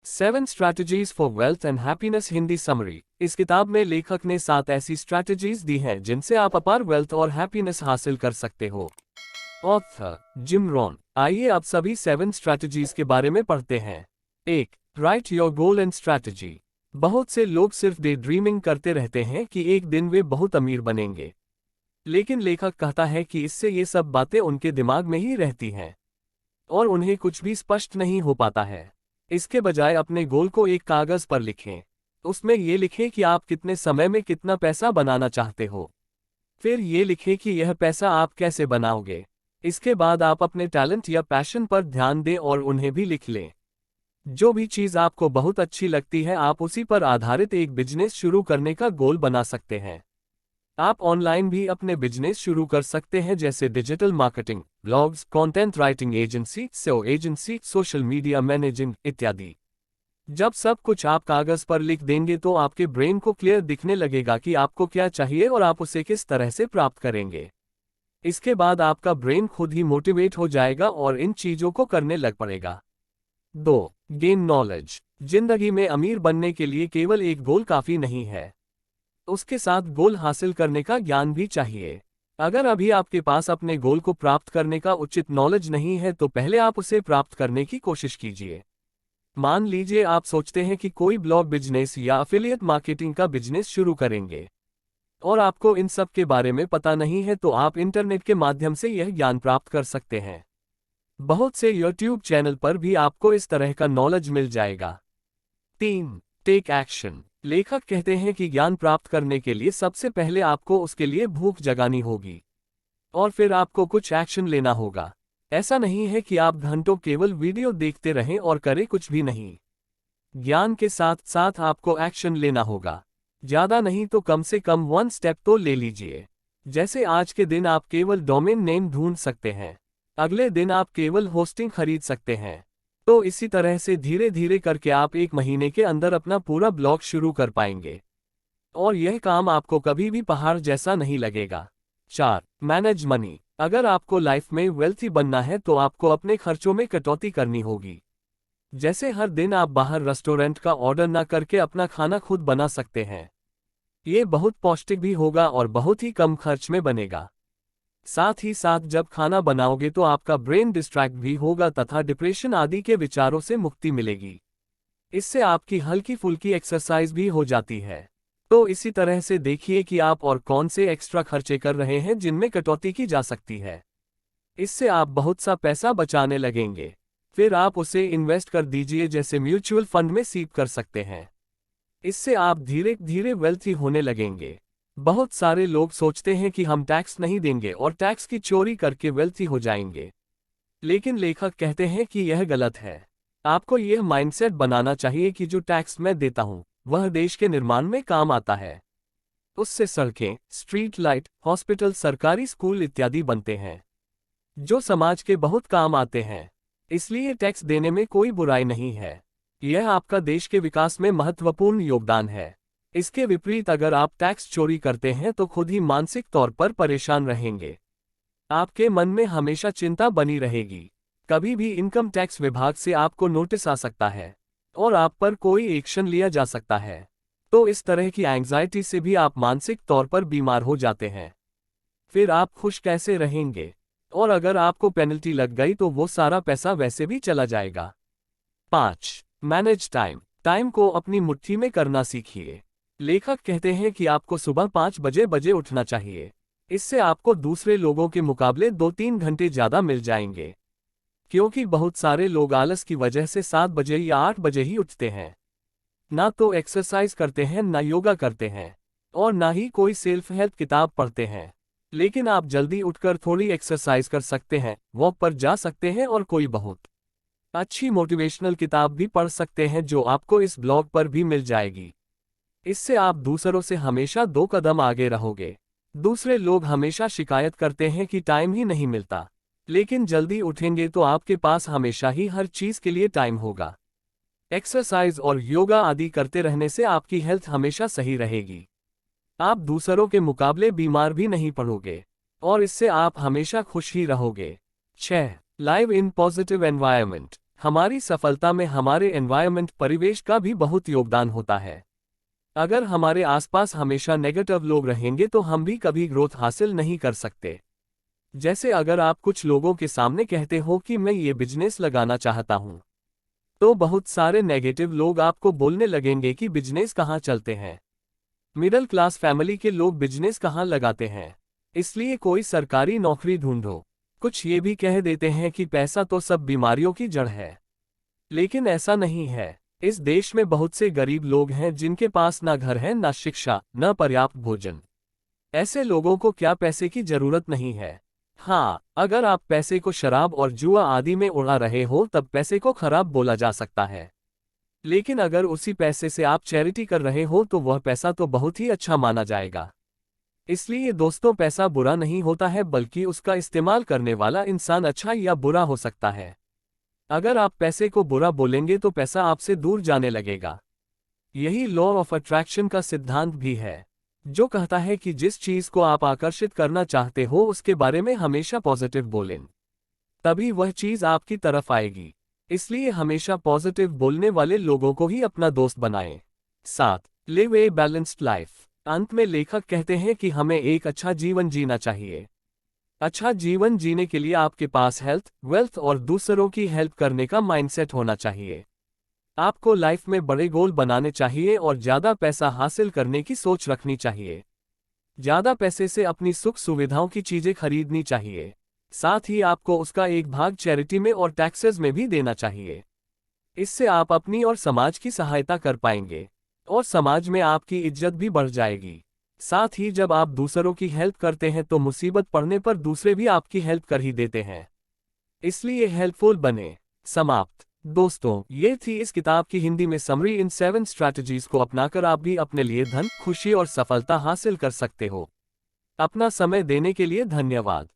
7 strategies for wealth and happiness Hindi summary. इस किताब में लेखक ने 7 ऐसी स्ट्रैटेजीज दी हैं जिनसे आप अपार वेल्थ और हैप्पीनेस हासिल कर सकते हो। Author Jim Rohn. आइए अब सभी 7 स्ट्रैटेजीज के बारे में पढ़ते हैं। 1. Right your goal and strategy. बहुत से लोग सिर्फ डे ड्रीमिंग करते रहते हैं कि एक दिन वे बहुत अमीर बनेंगे, लेकिन लेखक कहता है कि इससे ये सब बातें उनके दिमाग में ही रहती हैं और उन्हें कुछ भी स्पष्ट नहीं हो पाता है। इसके बजाय अपने गोल को एक कागज पर लिखें। उसमें ये लिखें कि आप कितने समय में कितना पैसा बनाना चाहते हो। फिर ये लिखें कि यह पैसा आप कैसे बनाओगे। इसके बाद आप अपने टैलेंट या पैशन पर ध्यान दें और उन्हें भी लिख लें। जो भी चीज़ आपको बहुत अच्छी लगती है, आप उसी पर आधारित एक बिजनेस शुरू करने का गोल बना सकते हैं। आप ऑनलाइन भी अपने बिजनेस शुरू कर सकते हैं, जैसे digital marketing, blogs, content writing agency, SEO agency, social media managing इत्यादि। जब सब कुछ आप कागज पर लिख देंगे तो आपके ब्रेन को क्लियर दिखने लगेगा कि आपको क्या चाहिए और आप उसे किस तरह से प्राप्त करेंगे। इसके बाद आपका ब्रेन खुद ही मोटिवेट हो जाएगा और इन चीजों को करने लग पड़ेगा। 2. Gain knowledge. जिंदगी में अमीर बनने के लिए केवल एक गोल काफी नहीं है, उसके साथ गोल हासिल करने का ज्ञान भी चाहिए। अगर अभी आपके पास अपने गोल को प्राप्त करने का उचित नॉलेज नहीं है तो पहले आप उसे प्राप्त करने की कोशिश कीजिए। मान लीजिए आप सोचते हैं कि कोई ब्लॉग बिजनेस या एफिलिएट मार्केटिंग का बिजनेस शुरू करेंगे और आपको इन सब के बारे में पता नहीं है, तो आप इंटरनेट के माध्यम से यह ज्ञान प्राप्त कर सकते हैं। बहुत से यूट्यूब चैनल पर भी आपको इस तरह का नॉलेज मिल जाएगा। 3. Take action. लेखक कहते हैं कि ज्ञान प्राप्त करने के लिए सबसे पहले आपको उसके लिए भूख जगानी होगी और फिर आपको कुछ एक्शन लेना होगा। ऐसा नहीं है कि आप घंटों केवल वीडियो देखते रहें और करें कुछ भी नहीं। ज्ञान के साथ साथ आपको एक्शन लेना होगा। ज्यादा नहीं तो कम से कम 1 स्टेप तो ले लीजिए। जैसे आज के दिन आप केवल डोमेन नेम ढूंढ सकते हैं, अगले दिन आप केवल होस्टिंग खरीद सकते हैं। तो इसी तरह से धीरे धीरे करके आप 1 महीने के अंदर अपना पूरा ब्लॉग शुरू कर पाएंगे और यह काम आपको कभी भी पहाड़ जैसा नहीं लगेगा। 4. Manage money. अगर आपको लाइफ में वेल्थी बनना है तो आपको अपने खर्चों में कटौती करनी होगी। जैसे हर दिन आप बाहर रेस्टोरेंट का ऑर्डर ना करके अपना खाना खुद बना सकते हैं। ये बहुत पौष्टिक भी होगा और बहुत ही कम खर्च में बनेगा। साथ ही साथ जब खाना बनाओगे तो आपका ब्रेन डिस्ट्रैक्ट भी होगा तथा डिप्रेशन आदि के विचारों से मुक्ति मिलेगी। इससे आपकी हल्की फुल्की एक्सरसाइज भी हो जाती है। तो इसी तरह से देखिए कि आप और कौन से एक्स्ट्रा खर्चे कर रहे हैं जिनमें कटौती की जा सकती है। इससे आप बहुत सा पैसा बचाने लगेंगे। फिर आप उसे इन्वेस्ट कर दीजिए, जैसे म्यूचुअल फंड में सीप कर सकते हैं। इससे आप धीरे धीरे वेल्थी होने लगेंगे। बहुत सारे लोग सोचते हैं कि हम टैक्स नहीं देंगे और टैक्स की चोरी करके वेल्थी हो जाएंगे, लेकिन लेखक कहते हैं कि यह गलत है। आपको यह माइंडसेट बनाना चाहिए कि जो टैक्स मैं देता हूं वह देश के निर्माण में काम आता है। उससे सड़कें, स्ट्रीट लाइट, हॉस्पिटल, सरकारी स्कूल इत्यादि बनते हैं जो समाज के बहुत काम आते हैं। इसलिए टैक्स देने में कोई बुराई नहीं है। यह आपका देश के विकास में महत्वपूर्ण योगदान है। इसके विपरीत अगर आप टैक्स चोरी करते हैं तो खुद ही मानसिक तौर पर परेशान रहेंगे। आपके मन में हमेशा चिंता बनी रहेगी। कभी भी इनकम टैक्स विभाग से आपको नोटिस आ सकता है और आप पर कोई एक्शन लिया जा सकता है। तो इस तरह की एंग्जाइटी से भी आप मानसिक तौर पर बीमार हो जाते हैं। फिर आप खुश कैसे रहेंगे? और अगर आपको पेनल्टी लग गई तो वो सारा पैसा वैसे भी चला जाएगा। 5. Manage time. टाइम को अपनी मुट्ठी में करना सीखिए। लेखक कहते हैं कि आपको सुबह 5 बजे उठना चाहिए। इससे आपको दूसरे लोगों के मुकाबले 2-3 घंटे ज्यादा मिल जाएंगे, क्योंकि बहुत सारे लोग आलस की वजह से 7 बजे या 8 बजे ही उठते हैं। ना तो एक्सरसाइज करते हैं, ना योगा करते हैं और ना ही कोई सेल्फ हेल्प किताब पढ़ते हैं। लेकिन आप जल्दी उठकर थोड़ी एक्सरसाइज कर सकते हैं, वॉक पर जा सकते हैं और कोई बहुत अच्छी मोटिवेशनल किताब भी पढ़ सकते हैं जो आपको इस ब्लॉग पर भी मिल जाएगी। इससे आप दूसरों से हमेशा 2 कदम आगे रहोगे। दूसरे लोग हमेशा शिकायत करते हैं कि टाइम ही नहीं मिलता, लेकिन जल्दी उठेंगे तो आपके पास हमेशा ही हर चीज के लिए टाइम होगा। एक्सरसाइज और योगा आदि करते रहने से आपकी हेल्थ हमेशा सही रहेगी। आप दूसरों के मुकाबले बीमार भी नहीं पड़ोगे और इससे आप हमेशा खुश ही रहोगे। 6. Live in positive environment. हमारी सफलता में हमारे एनवायरनमेंट परिवेश का भी बहुत योगदान होता है। अगर हमारे आसपास हमेशा नेगेटिव लोग रहेंगे तो हम भी कभी ग्रोथ हासिल नहीं कर सकते। जैसे अगर आप कुछ लोगों के सामने कहते हो कि मैं ये बिजनेस लगाना चाहता हूं, तो बहुत सारे नेगेटिव लोग आपको बोलने लगेंगे कि बिजनेस कहाँ चलते हैं, मिडिल क्लास फैमिली के लोग बिजनेस कहाँ लगाते हैं, इसलिए कोई सरकारी नौकरी ढूंढो। कुछ ये भी कह देते हैं कि पैसा तो सब बीमारियों की जड़ है, लेकिन ऐसा नहीं है। इस देश में बहुत से गरीब लोग हैं जिनके पास ना घर है, ना शिक्षा, ना पर्याप्त भोजन। ऐसे लोगों को क्या पैसे की जरूरत नहीं है। हाँ, अगर आप पैसे को शराब और जुआ आदि में उड़ा रहे हो तब पैसे को खराब बोला जा सकता है, लेकिन अगर उसी पैसे से आप चैरिटी कर रहे हो तो वह पैसा तो बहुत ही अच्छा माना जाएगा। इसलिए दोस्तों, पैसा बुरा नहीं होता है, बल्कि उसका इस्तेमाल करने वाला इंसान अच्छा या बुरा हो सकता है। अगर आप पैसे को बुरा बोलेंगे तो पैसा आपसे दूर जाने लगेगा। यही लॉ ऑफ अट्रैक्शन का सिद्धांत भी है, जो कहता है कि जिस चीज को आप आकर्षित करना चाहते हो उसके बारे में हमेशा पॉजिटिव बोलें, तभी वह चीज आपकी तरफ आएगी। इसलिए हमेशा पॉजिटिव बोलने वाले लोगों को ही अपना दोस्त बनाएं। 7. Live a balanced life. अंत में लेखक कहते हैं कि हमें एक अच्छा जीवन जीना चाहिए। अच्छा जीवन जीने के लिए आपके पास हेल्थ, वेल्थ और दूसरों की हेल्प करने का माइंडसेट होना चाहिए। आपको लाइफ में बड़े गोल बनाने चाहिए और ज्यादा पैसा हासिल करने की सोच रखनी चाहिए। ज्यादा पैसे से अपनी सुख सुविधाओं की चीजें खरीदनी चाहिए। साथ ही आपको उसका एक भाग चैरिटी में और टैक्सेस में भी देना चाहिए। इससे आप अपनी और समाज की सहायता कर पाएंगे और समाज में आपकी इज्जत भी बढ़ जाएगी। साथ ही जब आप दूसरों की हेल्प करते हैं तो मुसीबत पड़ने पर दूसरे भी आपकी हेल्प कर ही देते हैं, इसलिए हेल्पफुल बने। समाप्त। दोस्तों, ये थी इस किताब की हिंदी में समरी। इन 7 स्ट्रैटेजीज को अपनाकर आप भी अपने लिए धन, खुशी और सफलता हासिल कर सकते हो। अपना समय देने के लिए धन्यवाद।